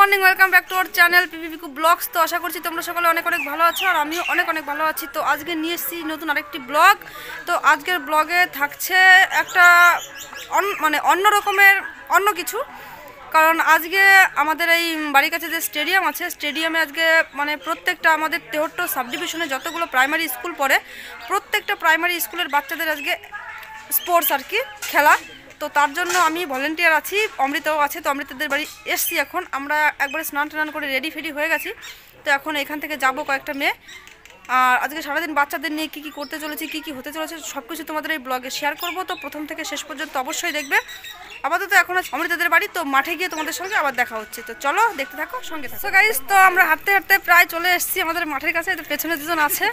Morning, welcome back to our channel পিপিপিকু blogs. তো আশা করছি তোমরা সকলে অনেক অনেক ভালো আছো আর আমিও অনেক অনেক ভালো আছি। তো আজকে নিয়ে এসেছি নতুন আরেকটি ব্লগ। তো আজকের ব্লগে থাকছে একটা অন্য রকমের অন্য কিছু, কারণ আজকে আমাদের এই বাড়ির কাছে যে স্টেডিয়াম আছে, স্টেডিয়ামে আজকে প্রত্যেকটা আমাদের 73 সাব ডিভিশনে যতগুলো প্রাইমারি স্কুল পড়ে প্রত্যেকটা প্রাইমারি স্কুলের বাচ্চাদের আজকে স্পোর্টস আর কি, খেলা। তো তার জন্য আমি ভলেন্টিয়ার আছি, অমৃতাও আছে। তো অমৃতাদের বাড়ি এসছি, এখন আমরা একবারে স্নান টান করে রেডি ফেডি হয়ে গেছি। তো এখন এখান থেকে যাব কয়েকটা মেয়ে, আর আজকে সারাদিন বাচ্চাদের নিয়ে কী কী করতে চলেছি, কী কী হতে চলেছে সব কিছু তোমাদের এই ব্লগে শেয়ার করব। তো প্রথম থেকে শেষ পর্যন্ত অবশ্যই দেখবে। আপাতত এখন আছে অমৃতাদের বাড়ি, তো মাঠে গিয়ে তোমাদের সঙ্গে আবার দেখা হচ্ছে। তো চলো দেখতে থাকো, সঙ্গে থাকো। সো গাইস, তো আমরা হাঁটতে হাঁটতে প্রায় চলে এসেছি আমাদের মাঠের কাছে। তো পেছনে দুজন আছে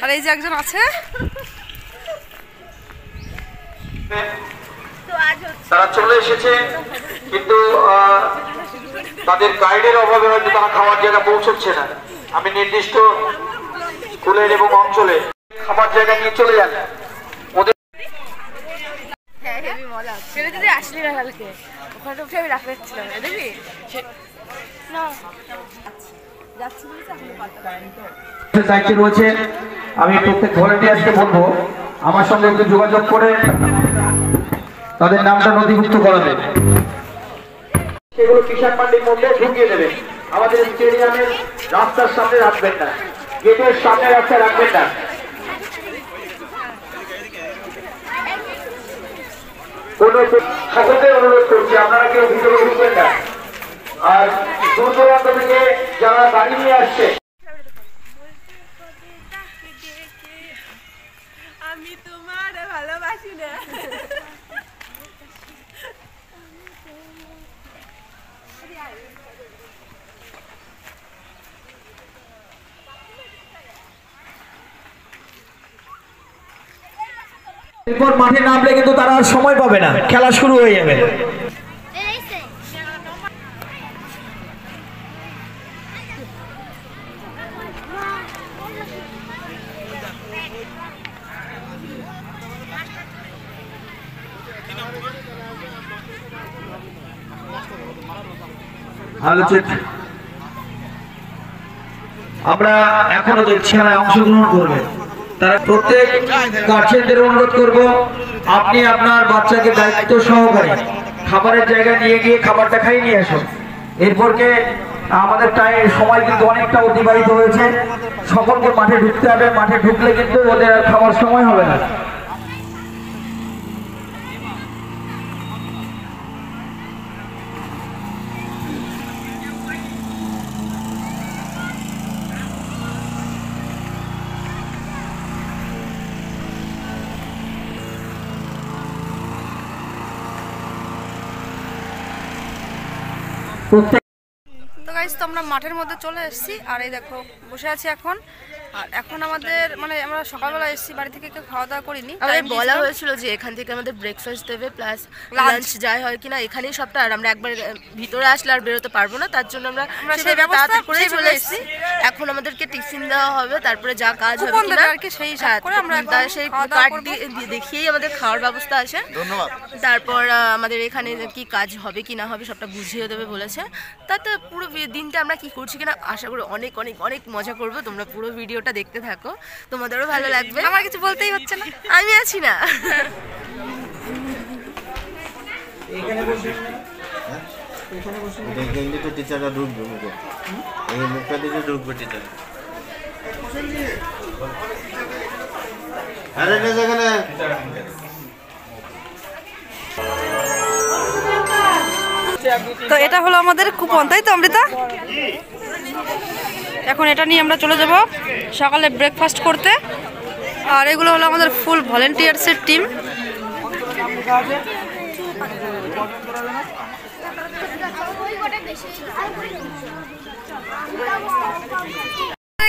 আর এই যে একজন আছে। তারা চলে এসেছে, কিন্তু তাদের গাইডের অভাবে হয়তো তারা খাবার জায়গা পৌঁছচ্ছে না। আমি নির্দিষ্ট স্কুলের এবং অঞ্চলে খাবার জায়গা নিয়ে চলে যান। ওদের দায়িত্বে রয়েছে। আমি প্রত্যেক ভলেন্টিয়ারকে বলবো আমার সঙ্গে একটু যোগাযোগ করে তাদের নামটা নথিভুক্ত করাবেন, সেগুলো কিষাণ মান্ডির মধ্যে ঢুকিয়ে দেবেন। আমাদের স্টেডিয়ামের রাস্তার সামনে রাখবেন না, গেটের সামনে রাস্তায় রাখবেন না। সকলকে অনুরোধ করছি আপনারা কেউ ভিতরে ঢুকবেন না। আর দূর দূরান্ত থেকে যারা গাড়ি নিয়ে আসছে, আমি তোমার ভালোবাসি না। এরপর মাঠে নামলে কিন্তু তারা আর সময় পাবে না, খেলা শুরু হয়ে যাবে। আমরা এখনো দেখছি খেলায় অংশগ্রহণ করবে তারা। প্রত্যেক গার্জিয়ানদের অনুরোধ করব, আপনি আপনার বাচ্চাকে দায়িত্ব সহকারে খাবারের জায়গায় নিয়ে গিয়ে খাবারটা খাইয়ে নিয়ে আসুন। এরপরকে আমাদের সময় কিন্তু অনেকটা অতিবাহিত হয়েছে, সকলকে মাঠে ঢুকতে হবে। মাঠে ঢুকলে কিন্তু ওদের আর খাবার সময় হবে না। তো গাইস, তো আমরা মাঠের মধ্যে চলে এসেছি, আর এই দেখো বসে আছি এখন। আর এখন আমাদের আমরা সকালবেলা এসেছি, বাড়ি থেকে কেউ খাওয়া দাওয়া করিনি। বলা হয়েছিল যে এখান থেকে আমাদের ব্রেকফাস্ট দেবে প্লাস লাঞ্চ যাই হয় কিনা এখানেই সবটা। আর আমরা একবার ভিতরে আসলে আর বেরোতে পারবো না, তার জন্য আমরা সেই ব্যবস্থা করে চলে এসেছি। এখন আমাদেরকে টিফিন দেওয়া হবে, তারপরে যা কাজ হবে কিনা আর কি সেই করে আমরা সেই কার্ড দেখিয়েই আমাদের খাওয়ার ব্যবস্থা আছে। ধন্যবাদ। তারপর আমাদের এখানে কি কাজ হবে কি না হবে সবটা বুঝিয়ে দেবে বলেছে। তাতে পুরো দিনটা আমরা কি করছি কিনা আশা করি অনেক অনেক অনেক মজা করবো। তোমরা পুরো ভিডিওটা দেখতে থাকো, তোমাদেরও ভালো লাগবে। আমার কিছু বলতেই হচ্ছে না, আমি আছি না। টিচাররা ঢুকবে মুখে, এই মুখটা দিকে ঢুকবে টিচার। আরে যেখানে তো এটা হলো আমাদের কুপন, তাই তো অমৃতা? এখন এটা নিয়ে আমরা চলে যাব সকালে ব্রেকফাস্ট করতে। আর এগুলো হলো আমাদের ফুল ভলেন্টিয়ার্সের টিম।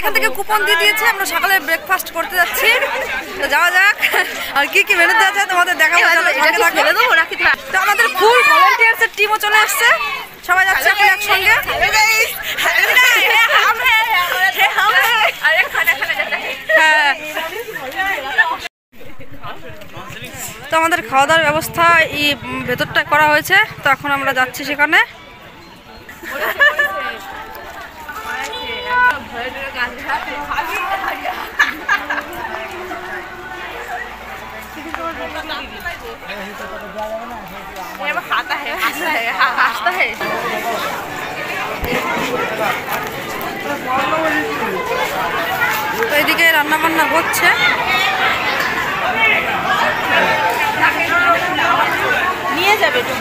এখান থেকে কুপন দিয়ে দিয়েছে, আমরা সকালে ব্রেকফাস্ট করতে যাচ্ছি। তো যাওয়া যাক, আর কি কি মেনু দেওয়া যায় তোমাদের দেখাবো। তো আমাদের ফুল ভলেন্টিয়ার্সের টিমও চলে আসছে, সবাই যাচ্ছে এখন একসঙ্গে। হ্যাঁ, তো আমাদের খাওয়া দাওয়ার ব্যবস্থা এই ভেতরটা করা হয়েছে। তো এখন আমরা যাচ্ছি সেখানে। खाता है, हंसता है। তো এদিকে রান্না বান্না হচ্ছে। নিয়ে যাবে তো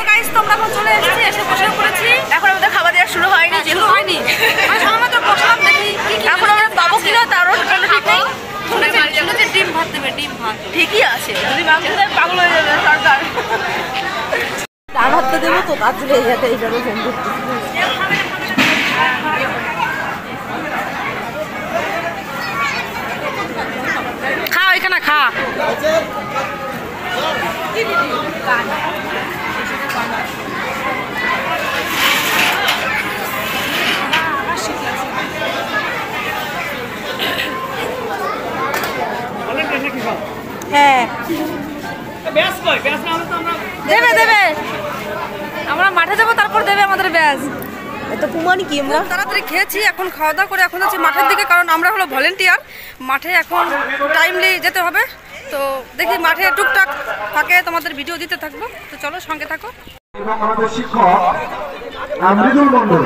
গাইস তোমরা এখন চলে এসেছি, এসে বসে পড়েছি। এখন আমাদের খাবার দেওয়া শুরু হয়নি, যেহেতু হয়নি মানে সবাই তো বসলাম দেখি কি কি এখন আমরা পাবো কিনা তারও কোনো ঠিক নেই। শুনেছি ডিম ভাত দেবে, ডিম ভাত। ঠিকই আছে, যদি মাংস দেয় পাগল হয়ে যাবে সরকার। ডাল ভাতটা দেবো তো কাজ চলে যাতে এইভাবে ফোন করতে। খা এখানে খা। হ্যাঁ দেবে দেবে, আমরা মাঠে যাবো তারপর দেবে আমাদের ব্যাস। এত পুমানি কি আমরা তাড়াতাড়ি খেয়েছি, এখন খাওয়া দাওয়া করে এখন যাচ্ছি মাঠের দিকে, কারণ আমরা হলো ভলেন্টিয়ার। মাঠে এখন টাইমলি যেতে হবে, তো দেখি মাঠে টুকটাক ফাঁকে তোমাদের ভিডিও দিতে থাকবো, তো চলো সঙ্গে থাকো। এবং আমাদের শিক্ষক মৃদুল মন্ডল,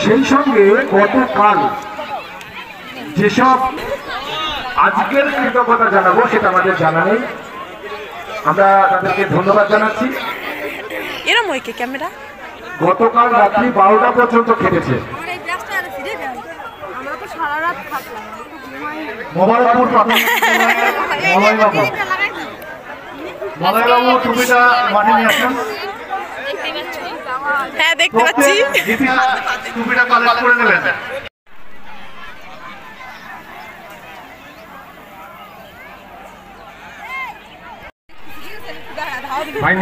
সেই সঙ্গে গতকাল যেসব আজকের কৃতজ্ঞতা জানাবো সেটা আমাদের জানা নেই, আমরা তাদেরকে ধন্যবাদ জানাচ্ছি। এরম ওই কে ক্যামেরা গতকাল রাত্রি 12টা পর্যন্ত খেটেছে। মলয়বাবু টুপিটা মাঠে নিয়ে আসুন। হ্যাঁ দেখতে পাচ্ছি। টুপিটা কালেক্ট করে নেবেন। ভাই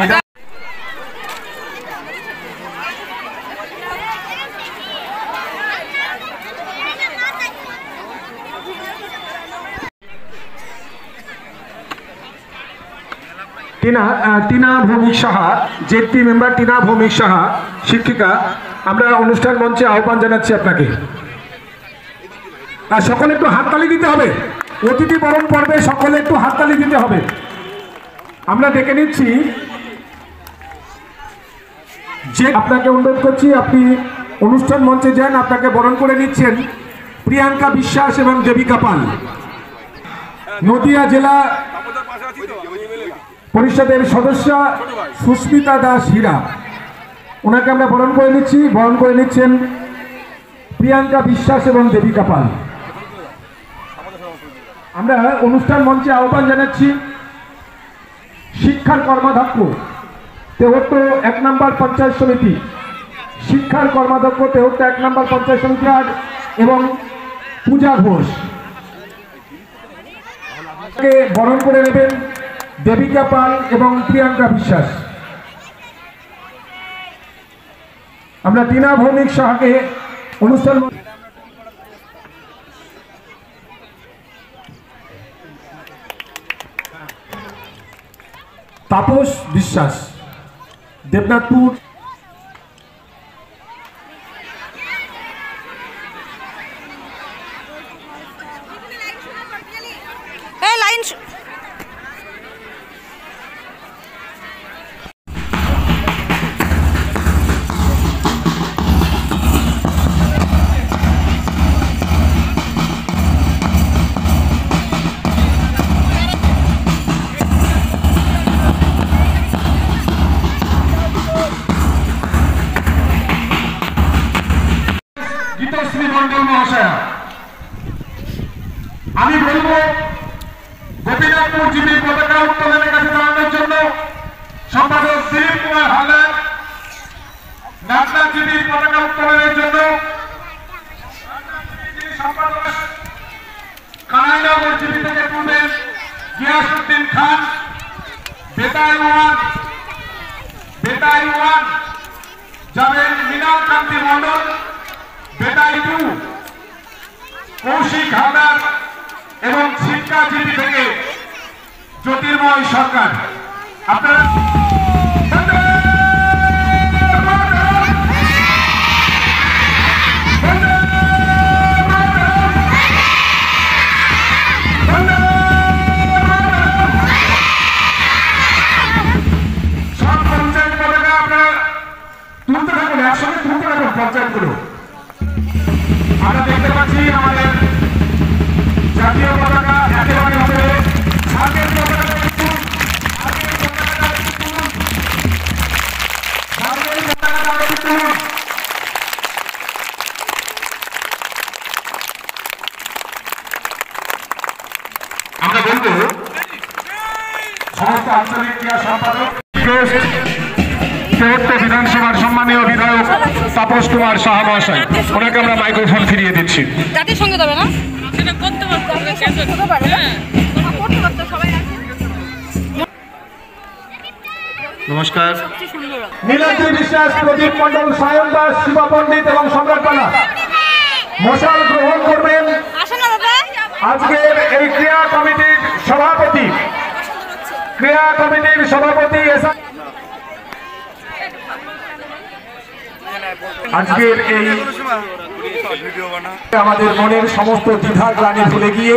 টিনা ভৌমিক সাহা, জেডপি মেম্বার টিনা ভৌমিক সাহা, শিক্ষিকা, আমরা অনুষ্ঠান মঞ্চে আহ্বান জানাচ্ছি আপনাকে। আর সকলে একটু হাততালি দিতে হবে, অতিথি বরণ পর্বে সকলে একটু হাততালি দিতে হবে। আমরা ডেকে নিচ্ছি, যে আপনাকে অনুরোধ করছি আপনি অনুষ্ঠান মঞ্চে যান, আপনাকে বরণ করে নিচ্ছেন প্রিয়াঙ্কা বিশ্বাস এবং দেবিকা পাল, নদিয়া জেলা পরিষদের সদস্য সুস্মিতা দাস হীরা, ওনাকে আমরা বরণ করে নিচ্ছেন প্রিয়াঙ্কা বিশ্বাস এবং দেবিকা পাল। আমরা অনুষ্ঠান মঞ্চে আহ্বান জানাচ্ছি শিক্ষার কর্মাধ্যক্ষ তেহট্ট 1 নম্বর পঞ্চায়েত সমিতি, শিক্ষার কর্মাধ্যক্ষ তেহট্ট 1 নম্বর পঞ্চায়েত সমিতি এবং পূজা ঘোষ, বরণ করে নেবেন দেবিকা পাল এবং প্রিয়াঙ্কা বিশ্বাস। আমরা টিনা ভৌমিক সাহাকে অনুষ্ঠান তাপস বিশ্বাস, দেবনাথপুর, লাইন গীতশ্রী মন্ডল মহাশয়া, আমি বলবো গোপীনাথপুর জিবি পতাকা উত্তোলনের কাছে দাঁড়ানোর জন্য সম্পাদক দিলীপ কুমার হালদার, নাচনা জিবির পতাকা উত্তোলনের জন্য সম্পাদক কানাইনগর জিবি থেকে পূর্বের গিয়াসউদ্দিন খান, বেতাই ওয়ান যাবেন মৃণাল কান্তি মন্ডল, বেতাই 2 কৌশিক হালদার এবং শিক্ষাজীবী থেকে জ্যোতির্ময় সরকার। আপনারা পঞ্চায়েতগুলো আমরা দেখতে পাচ্ছি আমাদের জাতীয় পতাকা একেবারে উপরে আগের পতাকাটা একটু আগের পতাকাটা একটু আমরা বলবো সমস্ত আঞ্চলিক ক্রীড়া সম্পাদক চৌহত্তর বিধানসভার সম্মানীয় বিধায়ক তাপস কুমার সাহা মহাশয়, ওনাকে আমরা মাইক্রোফোন ফিরিয়ে দিচ্ছি। জাতির সঙ্গে যাবে না নমস্কার। নীলাদ্রি বিশ্বাস, প্রদীপ মন্ডল, সায়ন দাস, শিবা পণ্ডিত এবং সম্রাট পালা মশাল গ্রহণ করবেন আজকের এই ক্রীড়া কমিটির সভাপতি আজকের এই আমাদের মনের সমস্ত দ্বিধা গ্লানি ভুলে গিয়ে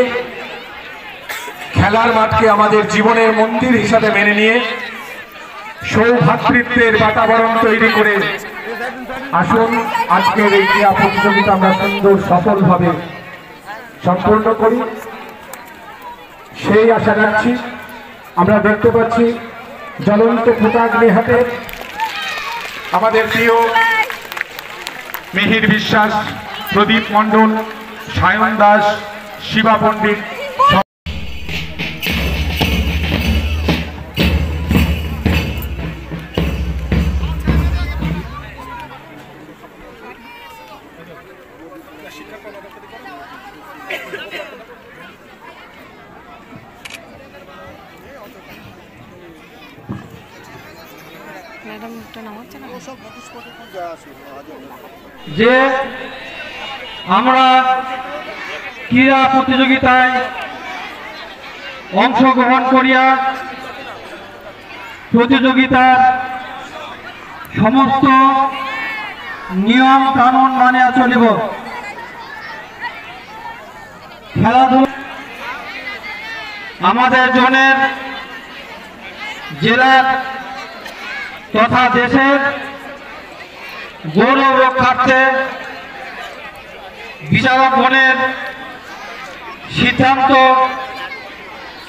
খেলার মাঠকে আমাদের জীবনের মন্দির হিসাবে মেনে নিয়ে সৌভ্রাতৃত্বের বাতাবরণ তৈরি করে আসুন আজকের এই ক্রীড়া প্রতিযোগিতা আমরা সুন্দর সফলভাবে সম্পূর্ণ করি, সেই আশা রাখছি। আমরা দেখতে পাচ্ছি জ্বলন্ত পতাকাগ্নি হাতে আমাদের প্রিয় মিহির বিশ্বাস, প্রদীপ মণ্ডল, সায়ন দাস, শিবা পণ্ডিত যে আমরা ক্রীড়া প্রতিযোগিতায় অংশগ্রহণ করিয়া প্রতিযোগিতার সমস্ত নিয়ম কানুন মানিয়া চলিব। খেলাধুলা আমাদের জনের জেলার তথা দেশের গৌরব রক্ষার্থে বিচারকগণের সিদ্ধান্ত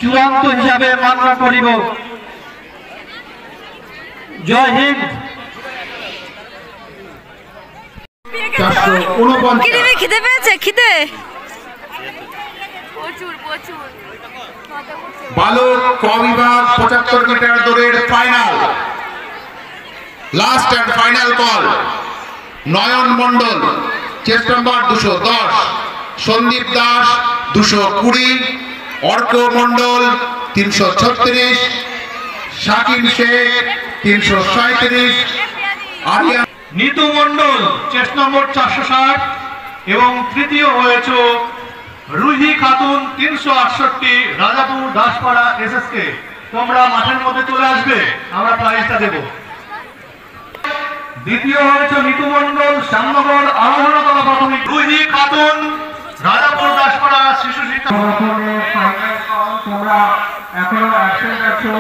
চূড়ান্ত হিসাবে মান্য করিব। জয় হিন্দ। খিদে পেয়েছে? খিদে বালক ক বিভাগ 75 মিটার দৌড়ের final, last and final call. Nayan Mondal chest number 210, Sandip Das 220, Arka Mondal 336, Shakil Sheikh 337, Ariyan Nitu Mondal chest number 460 এবং তৃতীয় হয়েছে রুহি খাতুন 368, রাজাপুর দাসপাড়া এসএসকে। তোমরা মাঠের মধ্যে চলে আসবে, আমরা প্রাইজটা দেব। দ্বিতীয় হয়েছে নিতু মন্ডল শ্যামনগর আরাধনাতলা প্রাথমিক, রুহি খাতুন রাজাপুর দাসপাড়া শিশু শিক্ষা। তোমরা এখনো অ্যাবসেন্ট আছো।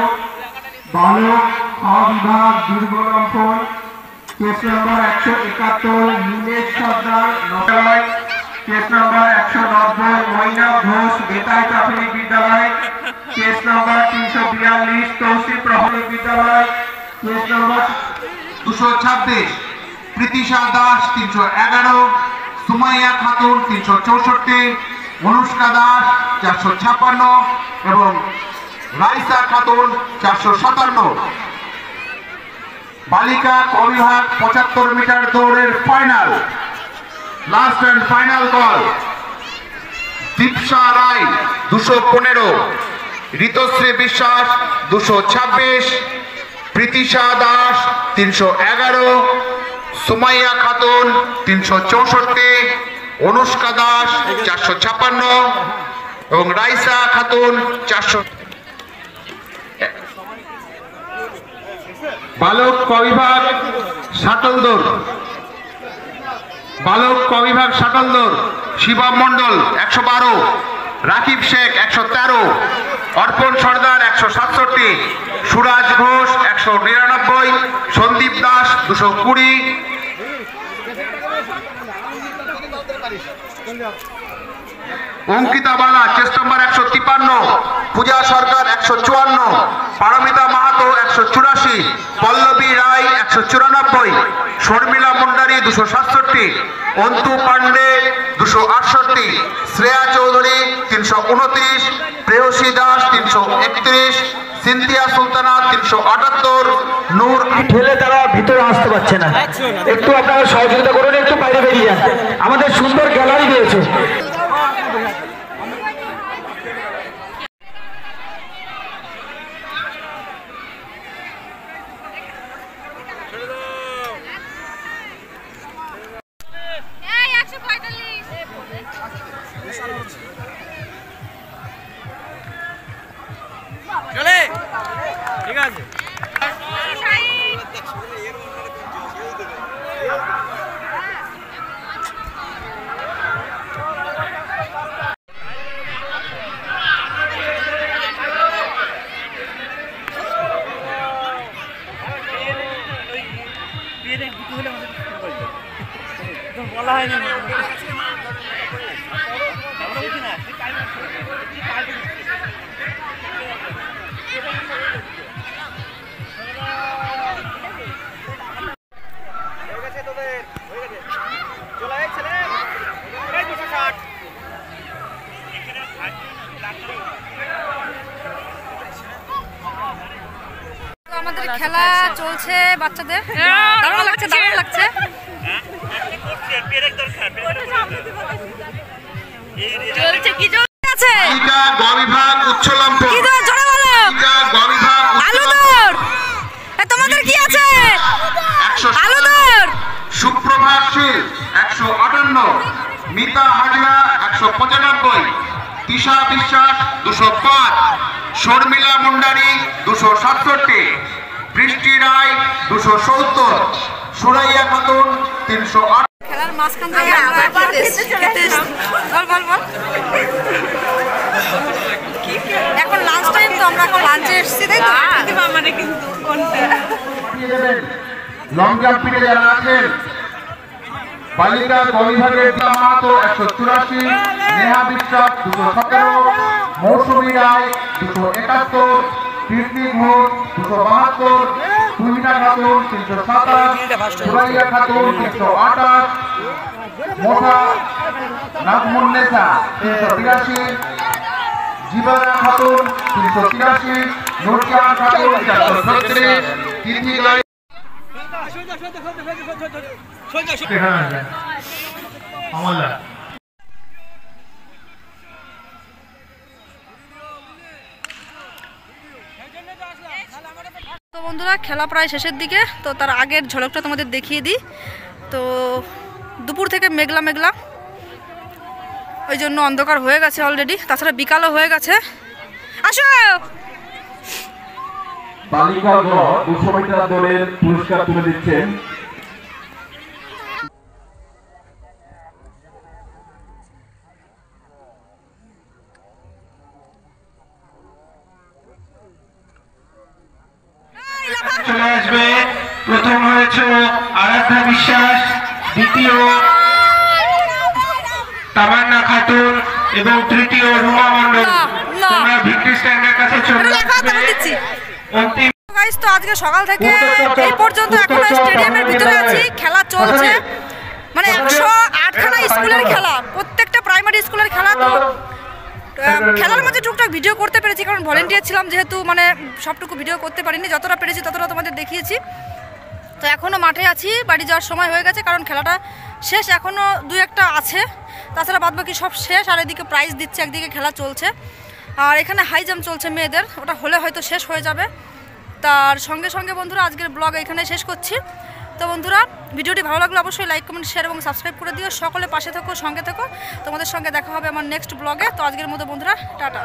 বালক খ বিভাগ দুর্গরম্পন কেস নাম্বার 171, নীলেশ সর্দার নগরায়, কেস নাম্বার 190, মৈনাক ঘোষ বেতাই প্রাথমিক বিদ্যালয়, কেস নাম্বার 342, তৌসিফ প্রাথমিক বিদ্যালয়, কেস নাম্বার 226, প্রীতিশা দাস 311, সুমাইয়া খাতুন 364, অনুষ্কা দাস 456 এবং রাইসা খাতুন 457। বালিকা ক বিভাগ 75 মিটার দৌড়ের final, last and final call. Dipsa Roy 215, Ritashree Biswas 226, Pritisha Das 311, Sumaiya Khatun 364, Anushka Das 456 এবং রাইসা খাতুন 400। বালক কবিভাগ শাটল দৌড়, বালক কবিভাগ শাটল দৌড় শিবম মন্ডল 112, রাকিব শেখ 113, অর্পণ সর্দার 167, সুরাজ ঘোষ 199, সন্দীপ দাস 220, অঙ্কিতা বালা চেস্ট নম্বর 153, পূজা সরকার 154, পারমিতা মাহাতো 184, পল্লবী রায় 194, শর্মিলা মুন্ডারি 267, অন্তু পান্ডে 268, শ্রেয়া চৌধুরী 329, প্রেয়সী দাস 331, সিনথিয়া সুলতানা 378, নূর ঠেলে তারা ভিতরে আসতে পারছে না। একটু আপনারা সহযোগিতা করুন, একটু বাইরে বেরিয়ে যান, আমাদের সুন্দর গ্যালারি রয়েছে। ঠিক আছে, বলা হয়নি আমাদের খেলা চলছে বাচ্চাদের, দারুণ লাগছে দারুণ লাগছে। চলছে কি আছে গবিভাগ উচ্চলম্ব, কি দৌড় জোরে বলো, গবিভাগ আলু দৌড়, তোমাদের কি আছে আলু দৌড়, সুপ্রভাত শীল 158, মিতা হাজরা 195, তিশা বিশ্বাস 205, শর্মিলা মুন্ডারি 267, বৃষ্টি রায় 270, সুরাইয়া খাতুন 308। খেলার মাঝখান থেকে আমরা খেতে এসেছি। বল বল বল, এখন লাঞ্চ টাইম, তো আমরা এখন লাঞ্চে এসেছি, তাই তো? মানে কিন্তু লং জাম্পিংয়ে যারা আছেন, বালিকা কবিভাগের মাহাতো 184, নেহা বিশ্বাস 217, মৌসুমী রায় 271, কীর্তি ঘোষ 272, তুহিনা খাতুন 327, সুরাইয়া খাতুন 328, মোসা নাজমুন্নেসা 383, জীবনা খাতুন 383, নুরজাহান খাতুন 436, তিথি গাই তো বন্ধুরা, খেলা প্রায় শেষের দিকে, তো তার আগের ঝলকটা তোমাদের দেখিয়ে দিই। তো দুপুর থেকে মেঘলা মেঘলা, ওই জন্য অন্ধকার হয়ে গেছে অলরেডি, তাছাড়া বিকালও হয়ে গেছে। আসো, বালিকা 200 মিটার দলের পুরস্কার তুলে দিচ্ছেন। চলে আসবে, প্রথম হয়েছে আরাধ্যা বিশ্বাস, দ্বিতীয় তামান্না খাতুন এবং তৃতীয় রুমা মণ্ডল। তোমরা ভিক্টরি স্ট্যান্ডের কাছে চলে আসবে। অন্তিম গাইস, তো আজকে সকাল থেকে এই পর্যন্ত এখনো স্টেডিয়ামের ভিতরে আছি, খেলা চলছে, মানে 108খানা স্কুলের খেলা, প্রত্যেকটা প্রাইমারি স্কুলের খেলা। তো খেলার মাঝে টুকটাক ভিডিও করতে পেরেছি, কারণ ভলেন্টিয়ার ছিলাম যেহেতু, মানে সবটুকু ভিডিও করতে পারিনি, যতটা পেরেছি ততটা তোমাদের দেখিয়েছি। তো এখনও মাঠে আছি, বাড়ি যাওয়ার সময় হয়ে গেছে, কারণ খেলাটা শেষ, এখনও 2-1টা আছে, তাছাড়া বাদবাকি সব শেষ। আর এদিকে প্রাইজ দিচ্ছে, একদিকে খেলা চলছে, আর এখানে হাই জাম্প চলছে মেয়েদের, ওটা হলে হয়তো শেষ হয়ে যাবে। তার সঙ্গে সঙ্গে বন্ধুরা, আজকের ব্লগ এখানে শেষ করছি। তো বন্ধুরা, ভিডিওটি ভালো লাগলে অবশ্যই লাইক, কমেন্ট, শেয়ার এবং সাবস্ক্রাইব করে দিও। সকলে পাশে থেকো, সঙ্গে থেকো, তোমাদের সঙ্গে দেখা হবে আমার নেক্সট ব্লগে। তো আজকের মতো বন্ধুরা, টাটা।